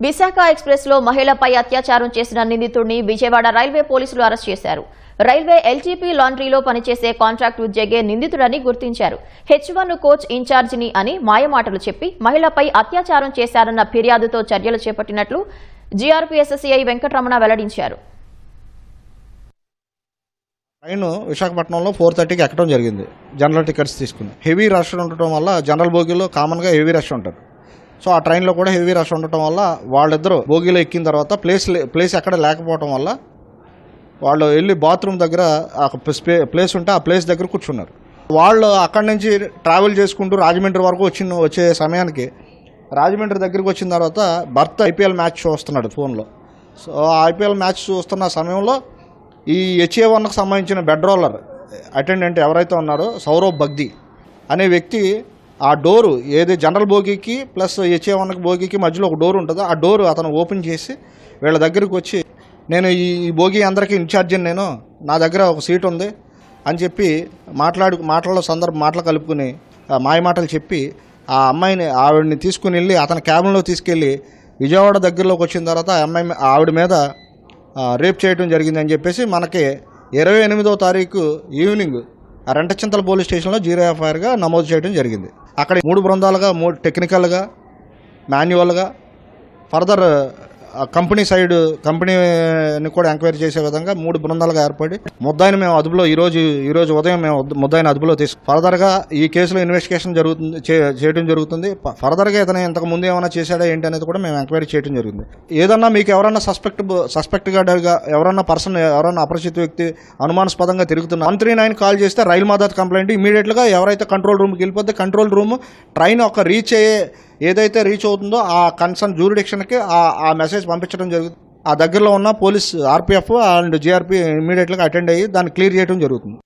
Visakha express లో మహిళపై అత్యాచారం చేసిన నిందితుడిని విజయవాడ రైల్వే పోలీసులు అరెస్ట్ చేశారు. రైల్వే ఎల్జీపీ లాండ్రీలో పనిచేసే కాంట్రాక్ట్ ఉద్యోగి నిందితుడని గుర్తించారు. H1 కోచ్ ఇన్ఛార్జిని అని మాయమాటలు చెప్పి మహిళపై అత్యాచారం చేశారన్న ఫిర్యాదుతో చర్యలు చేపట్టినట్లు జీఆర్పీఎస్సీఐ వెంకటరమణ వెల్లడించారు. ట్రైన్ విశాఖపట్నంలో 4:30కి ఎక్కడం జరిగింది. జనరల్ టికెట్స్ తీసుకుని హెవీ రష్ ఉండటం వల్ల జనరల్ బోగీలో కామన్గా హెవీ రష్ ఉంటుంది. సో ఆ ట్రైన్లో కూడా హెవీ రష్ ఉండటం వల్ల వాళ్ళిద్దరూ బోగీలో ఎక్కిన తర్వాత ప్లేస్ ఎక్కడ లేకపోవడం వల్ల వాళ్ళు వెళ్ళి బాత్రూమ్ దగ్గర ప్లేస్ ఉంటే ఆ ప్లేస్ దగ్గర కూర్చున్నారు. వాళ్ళు అక్కడి నుంచి ట్రావెల్ చేసుకుంటూ రాజమండ్రి వరకు వచ్చే సమయానికి రాజమండ్రి దగ్గరికి వచ్చిన తర్వాత భర్త ఐపీఎల్ మ్యాచ్ చూస్తున్నాడు ఫోన్లో. సో ఐపీఎల్ మ్యాచ్ చూస్తున్న సమయంలో ఈ HA1కు సంబంధించిన బెడ్ రోలర్ అటెండెంట్ ఎవరైతే ఉన్నారో సౌరవ్ బగ్ది అనే వ్యక్తి ఆ డోరు ఏది జనరల్ బోగీకి ప్లస్ HA1 బోగీకి మధ్యలో ఒక డోర్ ఉంటుందో ఆ డోరు అతను ఓపెన్ చేసి వీళ్ళ దగ్గరికి వచ్చి నేను ఈ బోగీ అందరికీ ఇన్ఛార్జిని, నా దగ్గర ఒక సీట్ ఉంది అని చెప్పి మాటలు కలుపుకుని మాయమాటలు చెప్పి ఆ ఆవిడని తీసుకుని వెళ్ళి అతని క్యాబిన్లో తీసుకెళ్ళి విజయవాడ దగ్గరలోకి వచ్చిన తర్వాత ఆవిడ మీద రేప్ చేయడం జరిగిందని చెప్పేసి మనకి 28వ తారీఖు ఈవినింగ్ రెంటచింతల పోలీస్ స్టేషన్లో 0 FIRగా నమోదు చేయడం జరిగింది. అక్కడ 3 బృందాలుగా, 3 టెక్నికల్గా, మాన్యువల్గా, ఫర్దర్ కంపెనీని కూడా ఎంక్వైరీ చేసే విధంగా 3 బృందాలుగా ఏర్పడి ముద్దాయిని మేము అదుపులో ఈరోజు ఉదయం మేము ముద్దాయిని అదుపులో ఫర్దర్గా ఈ కేసులో ఇన్వెస్టిగేషన్ చేయడం జరుగుతుంది. ఫర్దర్గా ఇతను ఇంతకు ముందు ఏమైనా చేశాడా ఏంటి అనేది కూడా మేము ఎంక్వైరీ చేయడం జరుగుతుంది. ఏదన్నా మీకు ఎవరన్నా సస్పెక్ట్గా ఎవరన్నా అపరిచిత వ్యక్తి అనుమానాస్పదంగా తిరుగుతున్నా 139 కాల్ చేస్తే రైలు మద్దతు కంప్లైంట్ ఇమీడియట్గా ఎవరైతే కంట్రోల్ రూమ్కి వెళ్ళిపోతే కంట్రోల్ రూమ్ ట్రైన్ ఒక ఏదైతే రీచ్ అవుతుందో ఆ కన్సర్న్ జ్యూరిడిక్షన్కి ఆ మెసేజ్ పంపించడం జరుగుతుంది. ఆ దగ్గరలో ఉన్న పోలీస్ RPF అండ్ GRP ఇమీడియట్గా అటెండ్ అయ్యి దాన్ని క్లియర్ చేయడం జరుగుతుంది.